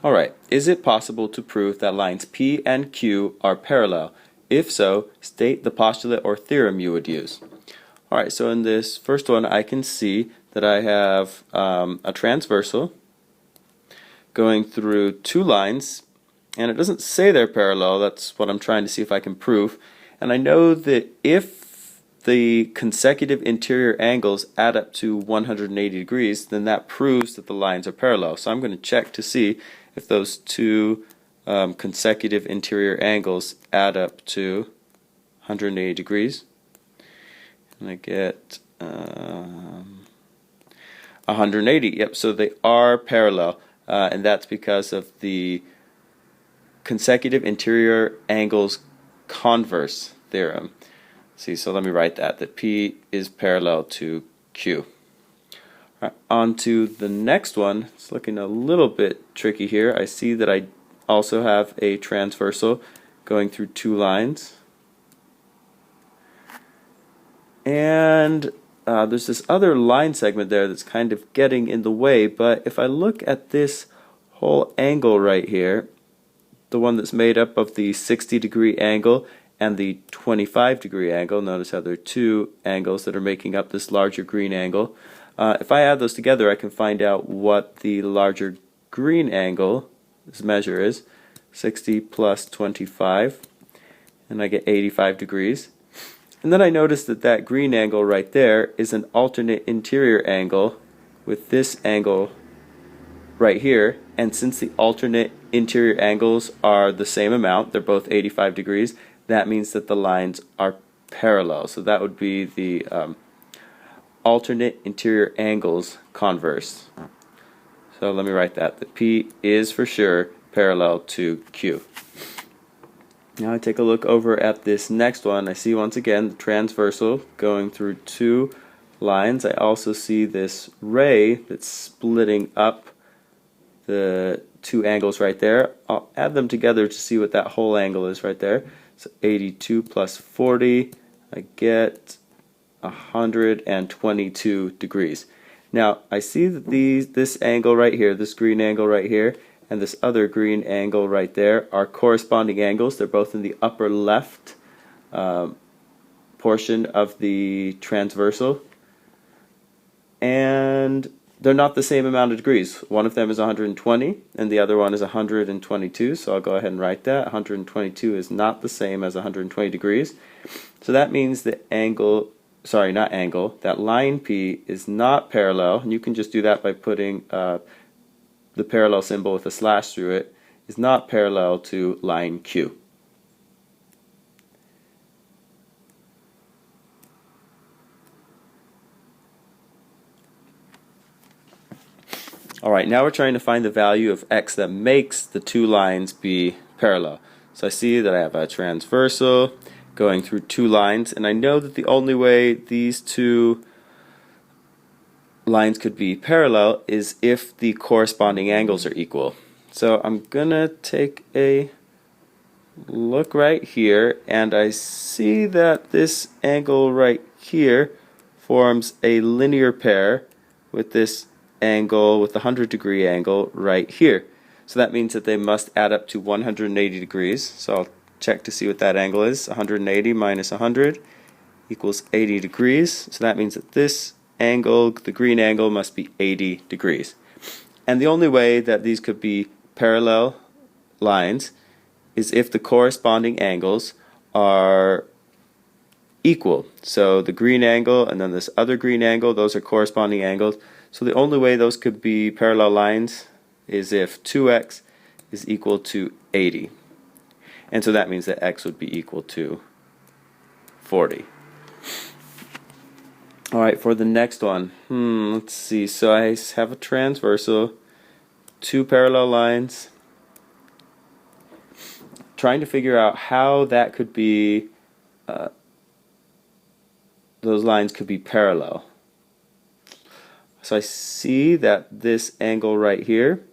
Alright, is it possible to prove that lines P and Q are parallel? If so, state the postulate or theorem you would use. Alright, so in this first one I can see that I have a transversal going through two lines, and it doesn't say they're parallel. That's what I'm trying to see if I can prove. And I know that if the consecutive interior angles add up to 180 degrees, then that proves that the lines are parallel. So I'm going to check to see if those two consecutive interior angles add up to 180 degrees. And I get 180. Yep, so they are parallel, and that's because of the consecutive interior angles converse theorem. See, so let me write that P is parallel to Q. Right, on to the next one. It's looking a little bit tricky here. I see that I also have a transversal going through two lines. And there's this other line segment there that's kind of getting in the way, but if I look at this whole angle right here, the one that's made up of the 60-degree angle and the 25-degree angle, notice how there are two angles that are making up this larger green angle. If I add those together, I can find out what the larger green angle, this measure is, 60 plus 25, and I get 85 degrees. And then I notice that that green angle right there is an alternate interior angle with this angle right here, and since the alternate interior angles are the same amount, they're both 85 degrees, that means that the lines are parallel. So that would be the alternate interior angles converse. So let me write that. The P is for sure parallel to Q. Now I take a look over at this next one. I see once again the transversal going through two lines. I also see this ray that's splitting up the two angles right there. I'll add them together to see what that whole angle is right there. So 82 plus 40, I get 122 degrees. Now I see that this angle right here, this green angle right here, and this other green angle right there are corresponding angles. They're both in the upper left portion of the transversal, and they're not the same amount of degrees. One of them is 120 and the other one is 122, so I'll go ahead and write that. 122 is not the same as 120 degrees. So that means the angle, sorry, not angle, that line P is not parallel, and you can just do that by putting the parallel symbol with a slash through it, is not parallel to line Q. Alright, now we're trying to find the value of x that makes the two lines be parallel. So I see that I have a transversal going through two lines, and I know that the only way these two lines could be parallel is if the corresponding angles are equal. So I'm gonna take a look right here, and I see that this angle right here forms a linear pair with this angle, with the 100-degree angle right here. So that means that they must add up to 180 degrees. So I'll check to see what that angle is. 180 minus 100 equals 80 degrees. So that means that this angle, the green angle, must be 80 degrees. And the only way that these could be parallel lines is if the corresponding angles are equal. So the green angle and then this other green angle, those are corresponding angles. So the only way those could be parallel lines is if 2x is equal to 80. And so that means that x would be equal to 40. Alright, for the next one, let's see. So I have a transversal, two parallel lines, trying to figure out how that could be, those lines could be parallel. So I see that this angle right here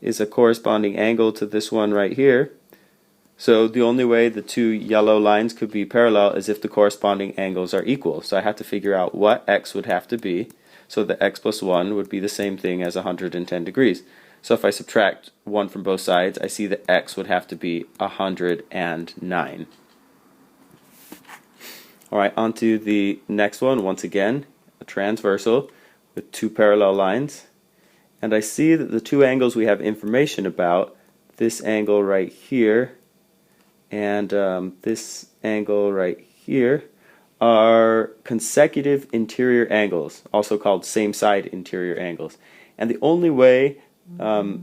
is a corresponding angle to this one right here. So the only way the two yellow lines could be parallel is if the corresponding angles are equal. So I have to figure out what x would have to be. So the x plus 1 would be the same thing as 110 degrees. So if I subtract 1 from both sides, I see that x would have to be 109. Alright, on to the next one. Once again, a transversal with two parallel lines. And I see that the two angles we have information about, this angle right here and this angle right here, are consecutive interior angles, also called same side interior angles. And the only way that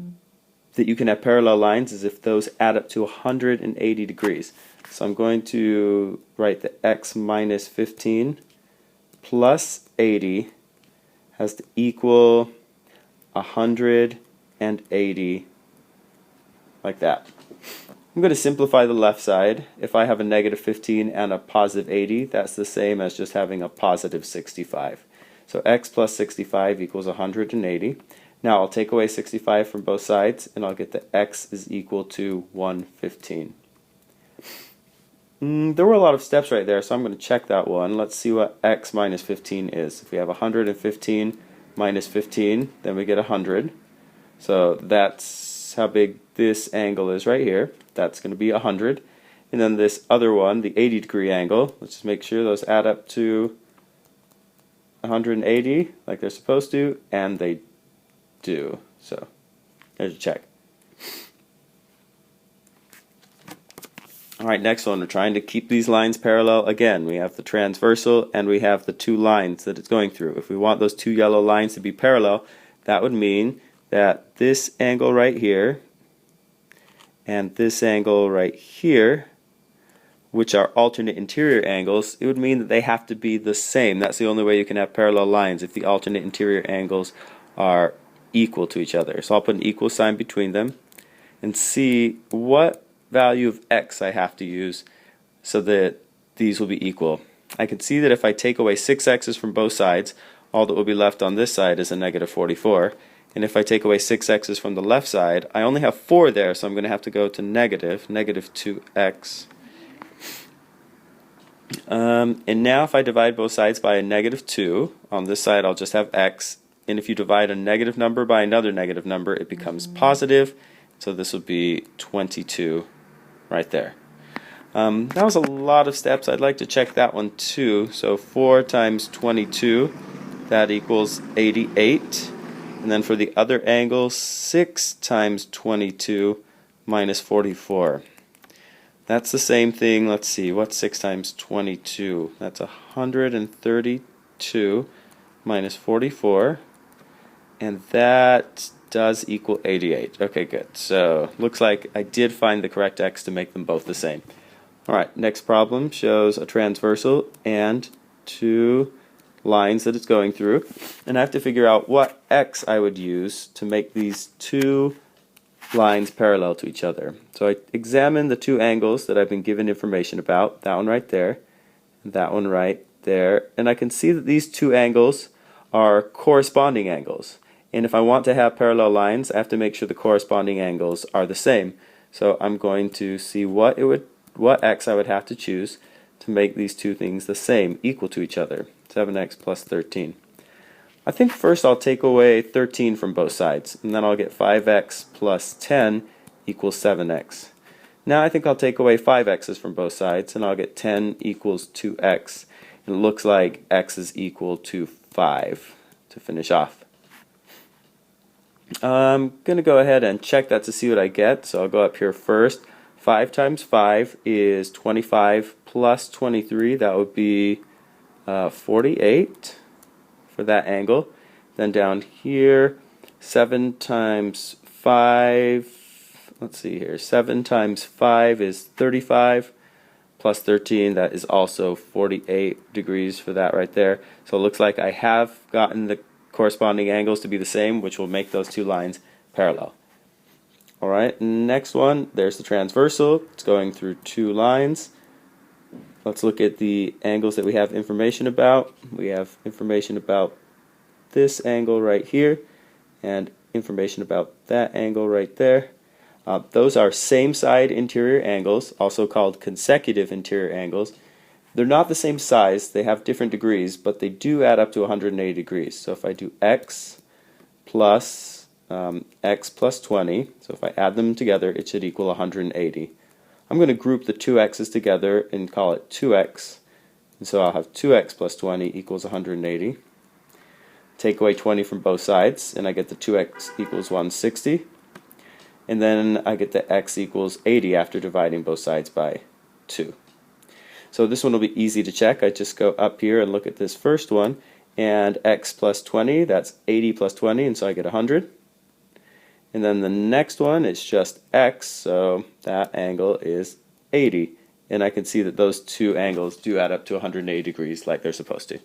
you can have parallel lines is if those add up to 180 degrees. So I'm going to write the x minus 15 plus 80 has to equal 180, like that. I'm going to simplify the left side. If I have a negative 15 and a positive 80, that's the same as just having a positive 65. So x plus 65 equals 180. Now I'll take away 65 from both sides, and I'll get that x is equal to 115. There were a lot of steps right there, so I'm going to check that one. Let's see what x minus 15 is. If we have 115 minus 15, then we get 100. So that's how big this angle is right here. That's going to be 100. And then this other one, the 80-degree angle, let's just make sure those add up to 180 like they're supposed to, and they do. So there's a check. Alright, next one, we're trying to keep these lines parallel. Again, we have the transversal and we have the two lines that it's going through. If we want those two yellow lines to be parallel, that would mean that this angle right here and this angle right here, which are alternate interior angles, it would mean that they have to be the same. That's the only way you can have parallel lines, if the alternate interior angles are equal to each other. So I'll put an equal sign between them and see what value of x I have to use so that these will be equal. I can see that if I take away 6 x's from both sides, all that will be left on this side is a negative 44. And if I take away 6 x's from the left side, I only have 4 there, so I'm going to have to go to negative 2x. And now if I divide both sides by a negative 2, on this side I'll just have x. And if you divide a negative number by another negative number, it becomes positive. So this would be 22 right there. That was a lot of steps. I'd like to check that one too. So 4 times 22, that equals 88. And then for the other angle, 6 times 22 minus 44. That's the same thing. Let's see, what's 6 times 22? That's 132 minus 44. And that does equal 88. Okay, good. So looks like I did find the correct x to make them both the same. Alright, next problem shows a transversal and two lines that it's going through. And I have to figure out what x I would use to make these two lines parallel to each other. So I examine the two angles that I've been given information about, that one right there, and that one right there, and I can see that these two angles are corresponding angles. And if I want to have parallel lines, I have to make sure the corresponding angles are the same. So I'm going to see what x I would have to choose to make these two things the same, equal to each other. 7x plus 13. I think first I'll take away 13 from both sides, and then I'll get 5x plus 10 equals 7x. Now I think I'll take away 5 x's from both sides, and I'll get 10 equals 2x. And it looks like x is equal to 5 to finish off. I'm going to go ahead and check that to see what I get. So I'll go up here first. 5 times 5 is 25 plus 23. That would be 48 for that angle. Then down here, 7 times 5, let's see here, 7 times 5 is 35 plus 13. That is also 48 degrees for that right there. So it looks like I have gotten the corresponding angles to be the same, which will make those two lines parallel. Alright, next one, there's the transversal. It's going through two lines. Let's look at the angles that we have information about. We have information about this angle right here and information about that angle right there. Those are same side interior angles, also called consecutive interior angles. They're not the same size, they have different degrees, but they do add up to 180 degrees. So if I do x plus x plus 20. So if I add them together, it should equal 180. I'm going to group the two x's together and call it 2x. And so I'll have 2x plus 20 equals 180. Take away 20 from both sides, and I get the 2x equals 160. And then I get the x equals 80 after dividing both sides by 2. So this one will be easy to check. I just go up here and look at this first one, and x plus 20, that's 80 plus 20, and so I get 100. And then the next one is just x, so that angle is 80. And I can see that those two angles do add up to 180 degrees like they're supposed to.